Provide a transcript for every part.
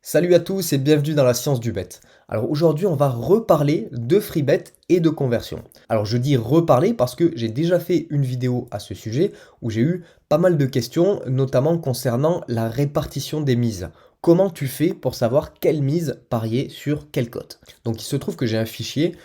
Salut à tous et bienvenue dans la science du bet. Alors aujourd'hui on va reparler de free bet et de conversion. Alors je dis reparler parce que j'ai déjà fait une vidéo à ce sujet où j'ai eu pas mal de questions, notamment concernant la répartition des mises. Comment tu fais pour savoir quelle mise parier sur quelle cote? Donc il se trouve que j'ai un fichier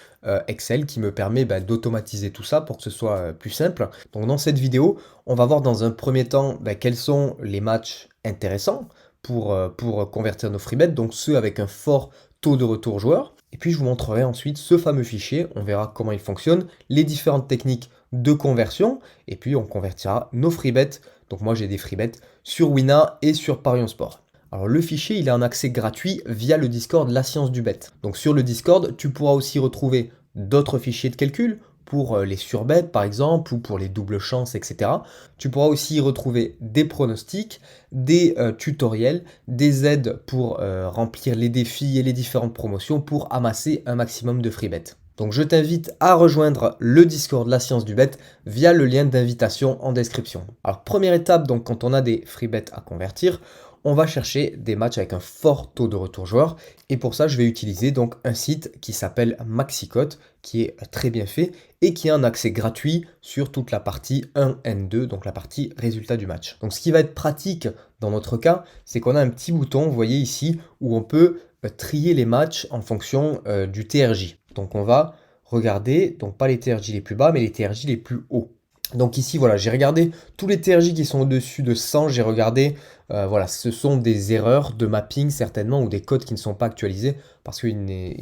Excel qui me permet d'automatiser tout ça pour que ce soit plus simple. Donc dans cette vidéo, on va voir dans un premier temps quels sont les matchs intéressants pour convertir nos free bets, donc ceux avec un fort taux de retour joueur. Et puis je vous montrerai ensuite ce fameux fichier, on verra comment il fonctionne, les différentes techniques de conversion, et puis on convertira nos free bets. Donc moi j'ai des free bets sur Wina et sur Parion Sport. Alors le fichier il est en accès gratuit via le Discord La Science du Bet. Donc sur le Discord tu pourras aussi retrouver d'autres fichiers de calcul pour les surbets par exemple ou pour les doubles chances, etc. Tu pourras aussi y retrouver des pronostics, des tutoriels, des aides pour remplir les défis et les différentes promotions pour amasser un maximum de free bets. Donc je t'invite à rejoindre le Discord La Science du Bet via le lien d'invitation en description. Alors première étape, donc quand on a des free bets à convertir, on va chercher des matchs avec un fort taux de retour joueur et pour ça je vais utiliser donc un site qui s'appelle Maxicote qui est très bien fait et qui a un accès gratuit sur toute la partie 1N2, donc la partie résultat du match. Donc ce qui va être pratique dans notre cas, c'est qu'on a un petit bouton, vous voyez ici, où on peut trier les matchs en fonction du TRJ. Donc on va regarder, donc pas les TRJ les plus bas, mais les TRJ les plus hauts. Donc ici, voilà, j'ai regardé tous les TRJ qui sont au-dessus de 100, j'ai regardé, voilà, ce sont des erreurs de mapping certainement, ou des codes qui ne sont pas actualisés, parce que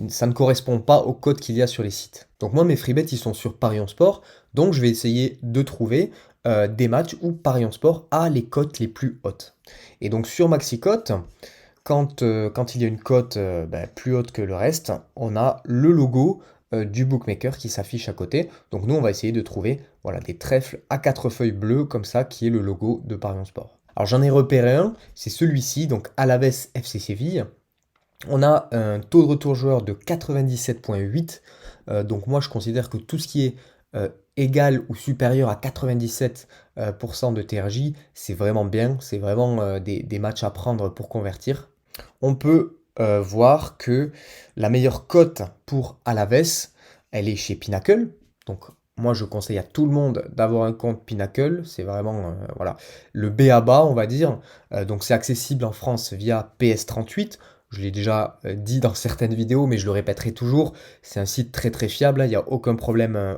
ça ne correspond pas aux codes qu'il y a sur les sites. Donc moi, mes freebets, ils sont sur Parion Sport, donc je vais essayer de trouver des matchs où Parion Sport a les cotes les plus hautes. Et donc sur MaxiCote, quand il y a une cote plus haute que le reste, on a le logo du bookmaker qui s'affiche à côté. Donc nous, on va essayer de trouver voilà, des trèfles à 4 feuilles bleues comme ça, qui est le logo de Parion Sport. Alors j'en ai repéré un, c'est celui-ci, donc Alaves FC Séville. On a un taux de retour joueur de 97,8. Donc moi, je considère que tout ce qui est égal ou supérieur à 97% de TRJ, c'est vraiment bien. C'est vraiment des matchs à prendre pour convertir. On peut voir que la meilleure cote pour Alaves, elle est chez Pinnacle. Donc moi, je conseille à tout le monde d'avoir un compte Pinnacle. C'est vraiment voilà, le B à bas, on va dire. Donc c'est accessible en France via PS38. Je l'ai déjà dit dans certaines vidéos, mais je le répéterai toujours. C'est un site très très fiable, il n'y a aucun problème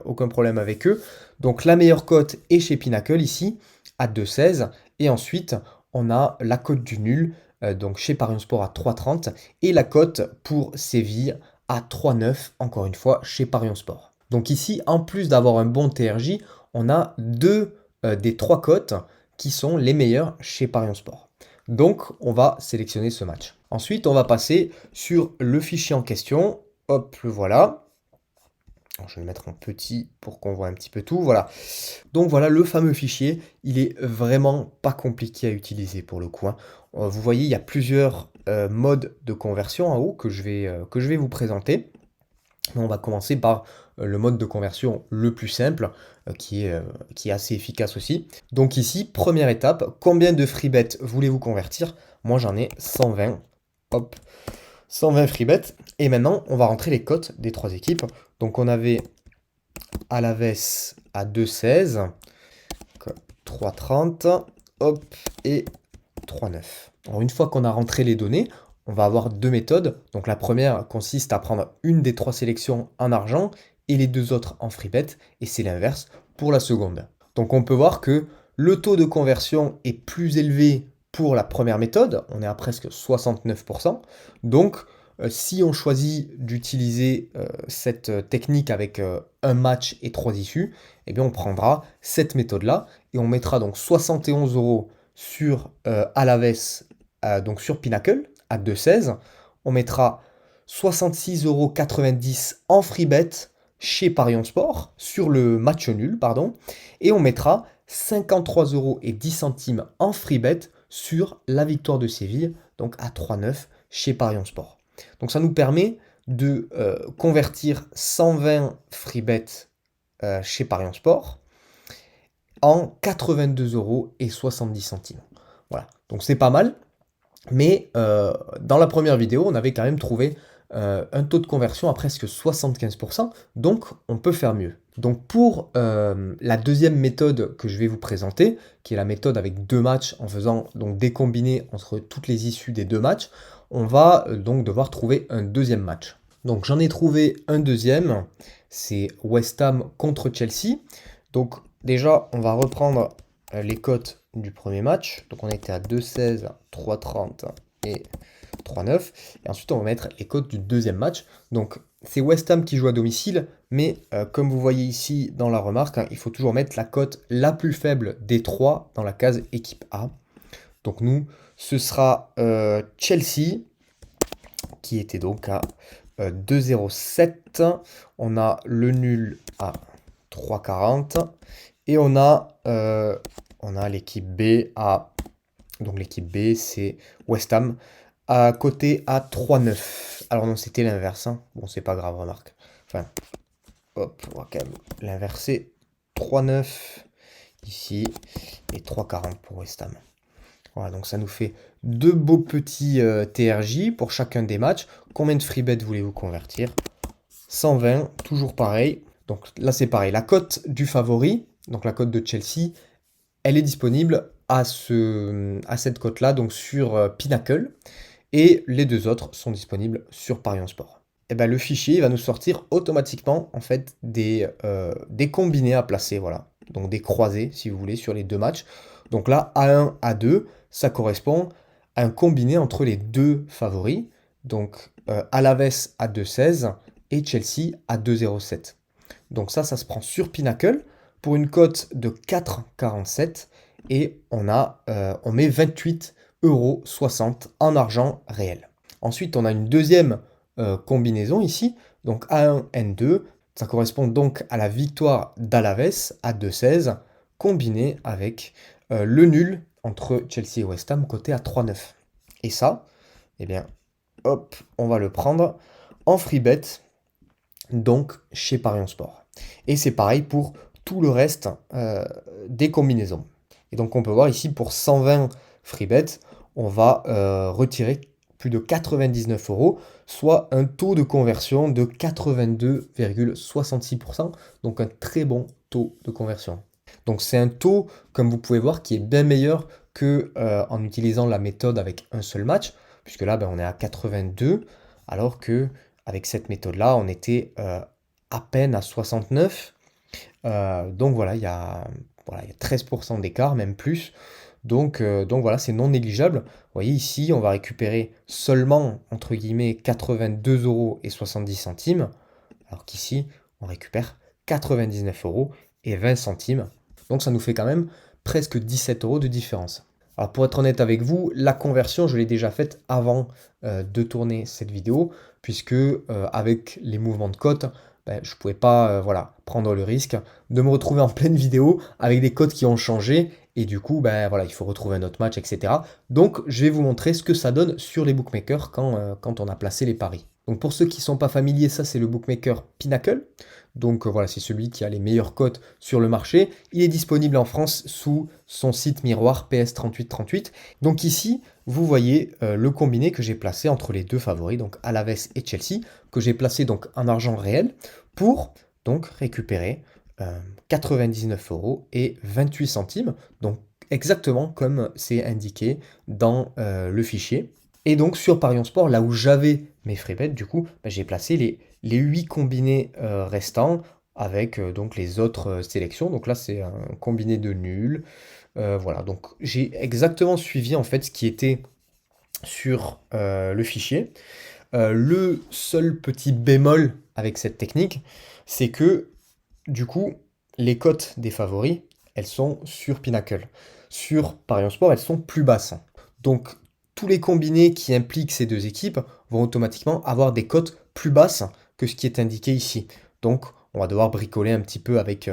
avec eux. Donc la meilleure cote est chez Pinnacle ici, à 2,16. Et ensuite, on a la cote du nul, donc chez Parion Sport à 3,30. Et la cote pour Séville à 3,9, encore une fois, chez Parion Sport. Donc ici, en plus d'avoir un bon TRJ, on a deux des trois cotes qui sont les meilleures chez Parion Sport. Donc, on va sélectionner ce match. Ensuite, on va passer sur le fichier en question. Hop, le voilà. Alors, je vais le mettre en petit pour qu'on voit un petit peu tout. Voilà. Donc voilà le fameux fichier. Il est vraiment pas compliqué à utiliser pour le coup, hein. Vous voyez, il y a plusieurs modes de conversion en haut que je vais vous présenter. On va commencer par le mode de conversion le plus simple, qui est assez efficace aussi. Donc ici, première étape, combien de free bets voulez-vous convertir? Moi j'en ai 120. Hop, 120 free bets. Et maintenant, on va rentrer les cotes des trois équipes. Donc on avait Alaves à 2,16, 3,30, hop, et 3,9. Alors une fois qu'on a rentré les données, on va avoir deux méthodes. Donc la première consiste à prendre une des trois sélections en argent et les deux autres en free bet, et c'est l'inverse pour la seconde. Donc on peut voir que le taux de conversion est plus élevé pour la première méthode, on est à presque 69%. Donc si on choisit d'utiliser cette technique avec un match et trois issues, eh bien on prendra cette méthode-là et on mettra donc 71 euros sur Alaves, donc sur Pinnacle, à 2,16. On mettra 66,90 € en free bet chez Parion Sport, sur le match nul, pardon. Et on mettra 53,10 € en free bet sur la victoire de Séville, donc à 3,9 chez Parion Sport. Donc ça nous permet de convertir 120 free bet chez Parion Sport en 82,70 €. Voilà, donc c'est pas mal. Mais dans la première vidéo, on avait quand même trouvé un taux de conversion à presque 75%, donc on peut faire mieux. Donc pour la deuxième méthode que je vais vous présenter, qui est la méthode avec deux matchs en faisant donc des combinés entre toutes les issues des deux matchs, on va donc devoir trouver un deuxième match. Donc j'en ai trouvé un deuxième, c'est West Ham contre Chelsea. Donc déjà, on va reprendre les cotes du premier match. Donc on était à 2,16, 3,30 et 3,9. Et ensuite, on va mettre les cotes du deuxième match. Donc c'est West Ham qui joue à domicile, mais comme vous voyez ici dans la remarque, hein, il faut toujours mettre la cote la plus faible des trois dans la case équipe A. Donc nous, ce sera Chelsea, qui était donc à 2,07. On a le nul à 3,40. Et on a l'équipe B à... Donc l'équipe B, c'est West Ham, à côté à 3,9. Alors non, c'était l'inverse. Hein. Bon, c'est pas grave, remarque. Enfin, hop, on va quand même l'inverser. 3,9 ici et 3,40 pour West Ham. Voilà, donc ça nous fait deux beaux petits TRJ pour chacun des matchs. Combien de free bet voulez-vous convertir? 120, toujours pareil. Donc là, c'est pareil. La cote du favori, donc la cote de Chelsea, elle est disponible à cette cote-là, donc sur Pinnacle. Et les deux autres sont disponibles sur Parion Sport. Et ben, le fichier va nous sortir automatiquement en fait des combinés à placer, voilà. Donc des croisés, si vous voulez, sur les deux matchs. Donc là, A1, A2, ça correspond à un combiné entre les deux favoris. Donc Alaves à 2,16 et Chelsea à 2,07. Donc ça se prend sur Pinnacle pour une cote de 4,47 et on met 28,60 € en argent réel. Ensuite, on a une deuxième combinaison ici, donc A1, N2, ça correspond donc à la victoire d'Alaves à 2,16, combiné avec le nul entre Chelsea et West Ham, côté à 3,9. Et ça, eh bien, hop, on va le prendre en free bet, donc chez Parion Sport. Et c'est pareil pour tout le reste des combinaisons. Et donc on peut voir ici pour 120 free bet, on va retirer plus de 99 €, soit un taux de conversion de 82,66%, donc un très bon taux de conversion. Donc c'est un taux, comme vous pouvez voir, qui est bien meilleur que en utilisant la méthode avec un seul match, puisque là ben, on est à 82, alors que avec cette méthode-là, on était à peine à 69. Donc voilà, il y a 13% d'écart, même plus. Donc voilà, c'est non négligeable. Vous voyez ici, on va récupérer seulement, entre guillemets, 82,70 €, alors qu'ici, on récupère 99,20 €. Donc ça nous fait quand même presque 17 € de différence. Alors pour être honnête avec vous, la conversion, je l'ai déjà faite avant de tourner cette vidéo, puisque avec les mouvements de cote, ben, je ne pouvais pas voilà, prendre le risque de me retrouver en pleine vidéo avec des cotes qui ont changé, et du coup, ben, voilà, il faut retrouver un autre match, etc. Donc je vais vous montrer ce que ça donne sur les bookmakers quand on a placé les paris. Donc pour ceux qui ne sont pas familiers, ça c'est le bookmaker Pinnacle. Donc voilà, c'est celui qui a les meilleures cotes sur le marché. Il est disponible en France sous son site miroir PS3838. Donc ici, vous voyez le combiné que j'ai placé entre les deux favoris, donc Alaves et Chelsea, que j'ai placé donc en argent réel pour donc récupérer 99,28 €, donc exactement comme c'est indiqué dans le fichier. Et donc sur Parion Sport, là où j'avais mes free bets, du coup, bah, j'ai placé les 8 combinés restants avec donc les autres sélections. Donc là, c'est un combiné de nuls. Voilà, donc j'ai exactement suivi en fait ce qui était sur le fichier. Le seul petit bémol avec cette technique, c'est que du coup, les cotes des favoris, elles sont sur Pinnacle. Sur Parion Sport, elles sont plus basses. Donc tous les combinés qui impliquent ces deux équipes vont automatiquement avoir des cotes plus basses que ce qui est indiqué ici. Donc on va devoir bricoler un petit peu avec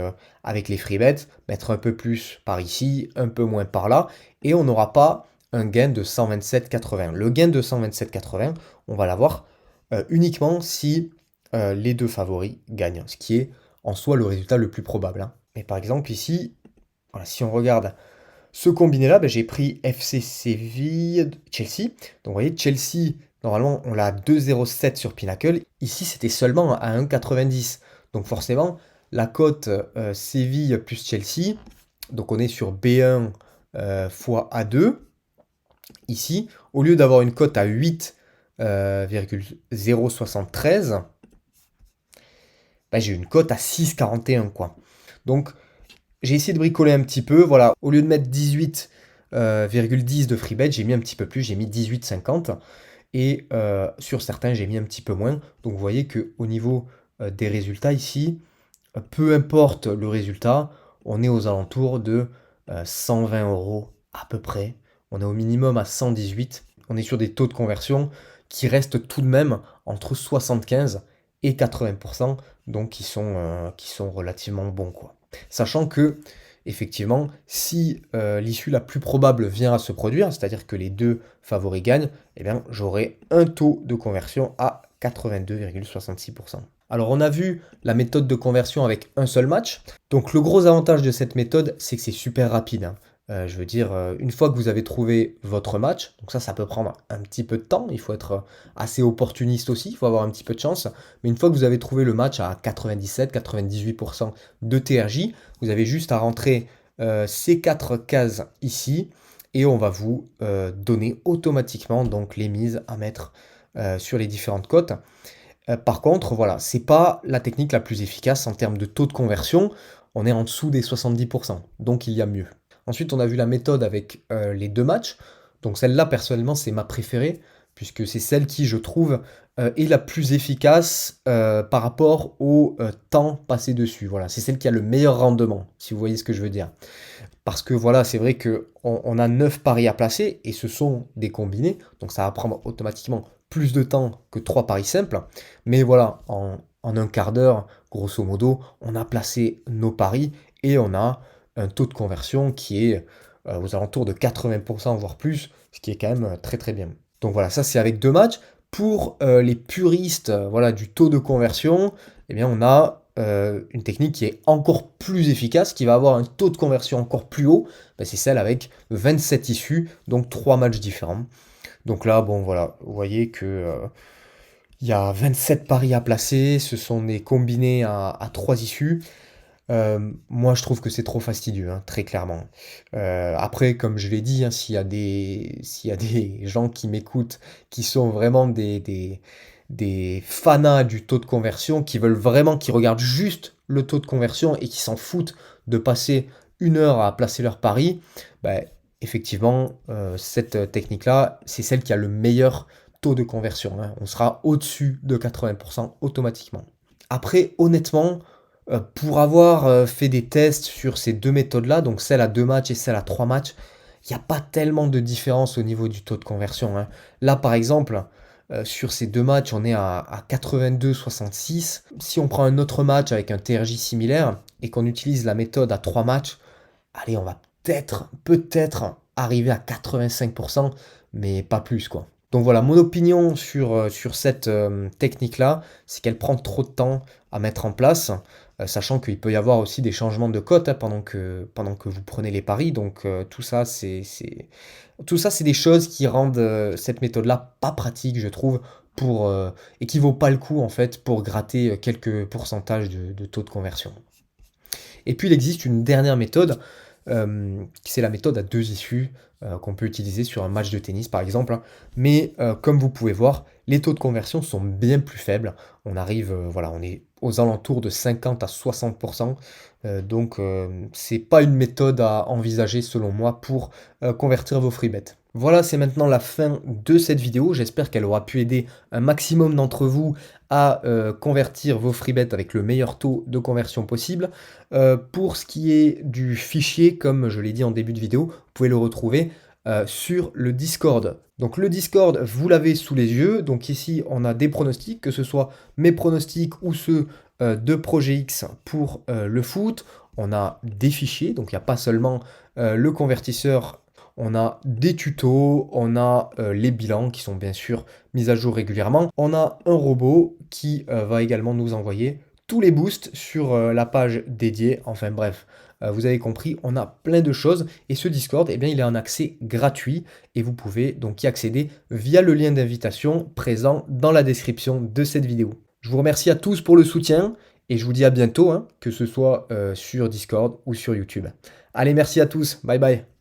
les free bets, mettre un peu plus par ici, un peu moins par là, et on n'aura pas un gain de 127,80. Le gain de 127,80, on va l'avoir uniquement si les deux favoris gagnent, ce qui est en soi le résultat le plus probable. Hein. Mais par exemple ici, voilà, si on regarde Ce combiné-là, j'ai pris FC Séville, Chelsea. Donc vous voyez, Chelsea, normalement, on l'a à 2,07 sur Pinnacle. Ici, c'était seulement à 1,90. Donc forcément, la cote Séville plus Chelsea, donc on est sur B1 fois A2. Ici, au lieu d'avoir une cote à 8,073, j'ai une cote à 6,41 quoi. Donc j'ai essayé de bricoler un petit peu, voilà, au lieu de mettre 18,10 de free bet, j'ai mis un petit peu plus, j'ai mis 18,50 et sur certains j'ai mis un petit peu moins. Donc vous voyez que au niveau des résultats ici, peu importe le résultat, on est aux alentours de 120 euros à peu près. On est au minimum à 118. On est sur des taux de conversion qui restent tout de même entre 75 et 80%, donc qui sont relativement bons, quoi. Sachant que, effectivement, si l'issue la plus probable vient à se produire, c'est-à-dire que les deux favoris gagnent, eh bien, j'aurai un taux de conversion à 82,66%. Alors on a vu la méthode de conversion avec un seul match. Donc le gros avantage de cette méthode, c'est que c'est super rapide, hein. Je veux dire, une fois que vous avez trouvé votre match, donc ça peut prendre un petit peu de temps, il faut être assez opportuniste aussi, il faut avoir un petit peu de chance, mais une fois que vous avez trouvé le match à 97-98% de TRJ, vous avez juste à rentrer ces 4 cases ici, et on va vous donner automatiquement donc les mises à mettre sur les différentes cotes. Par contre, voilà, c'est pas la technique la plus efficace en termes de taux de conversion. On est en dessous des 70%, donc il y a mieux. Ensuite, on a vu la méthode avec les deux matchs. Donc celle-là, personnellement, c'est ma préférée, puisque c'est celle qui, je trouve, est la plus efficace par rapport au temps passé dessus. Voilà, c'est celle qui a le meilleur rendement, si vous voyez ce que je veux dire. Parce que voilà, c'est vrai qu'on a 9 paris à placer et ce sont des combinés, donc ça va prendre automatiquement plus de temps que 3 paris simples. Mais voilà, en un quart d'heure, grosso modo, on a placé nos paris et on a un taux de conversion qui est aux alentours de 80%, voire plus, ce qui est quand même très très bien. Donc voilà, ça c'est avec deux matchs. Pour les puristes voilà, du taux de conversion, eh bien on a une technique qui est encore plus efficace, qui va avoir un taux de conversion encore plus haut, c'est celle avec 27 issues, donc 3 matchs différents. Donc là, bon voilà, vous voyez que il y a 27 paris à placer, ce sont des combinés à 3 issues. Moi, je trouve que c'est trop fastidieux, hein, très clairement. Après, comme je l'ai dit, hein, s'il y a des gens qui m'écoutent, qui sont vraiment des fanas du taux de conversion, qui veulent vraiment, qui regardent juste le taux de conversion et qui s'en foutent de passer une heure à placer leur pari, bah, effectivement, cette technique-là, c'est celle qui a le meilleur taux de conversion, hein. On sera au-dessus de 80% automatiquement. Après, honnêtement, pour avoir fait des tests sur ces deux méthodes-là, donc celle à 2 matchs et celle à 3 matchs, il n'y a pas tellement de différence au niveau du taux de conversion, hein. Là, par exemple, sur ces 2 matchs, on est à 82,66. Si on prend un autre match avec un TRJ similaire et qu'on utilise la méthode à 3 matchs, allez, on va peut-être arriver à 85%, mais pas plus, quoi. Donc voilà, mon opinion sur cette technique-là, c'est qu'elle prend trop de temps à mettre en place, sachant qu'il peut y avoir aussi des changements de cote, hein, pendant que vous prenez les paris. Donc tout ça, c'est des choses qui rendent cette méthode-là pas pratique, je trouve, et qui vaut pas le coup en fait pour gratter quelques pourcentages de taux de conversion. Et puis il existe une dernière méthode, c'est la méthode à 2 issues, qu'on peut utiliser sur un match de tennis par exemple, hein. Mais comme vous pouvez voir, les taux de conversion sont bien plus faibles. On arrive, voilà, on est aux alentours de 50 à 60%. Donc c'est pas une méthode à envisager selon moi pour convertir vos free bets. Voilà, c'est maintenant la fin de cette vidéo. J'espère qu'elle aura pu aider un maximum d'entre vous à convertir vos free bets avec le meilleur taux de conversion possible. Pour ce qui est du fichier, comme je l'ai dit en début de vidéo, vous pouvez le retrouver sur le Discord. Donc le Discord, vous l'avez sous les yeux. Donc ici, on a des pronostics, que ce soit mes pronostics ou ceux de Projet X pour le foot. On a des fichiers, donc il n'y a pas seulement le convertisseur. On a des tutos, on a les bilans qui sont bien sûr mis à jour régulièrement. On a un robot qui va également nous envoyer tous les boosts sur la page dédiée. Enfin bref, Vous avez compris, on a plein de choses et ce Discord, eh bien, il est en accès gratuit et vous pouvez donc y accéder via le lien d'invitation présent dans la description de cette vidéo. Je vous remercie à tous pour le soutien et je vous dis à bientôt, hein, que ce soit sur Discord ou sur YouTube. Allez, merci à tous, bye bye.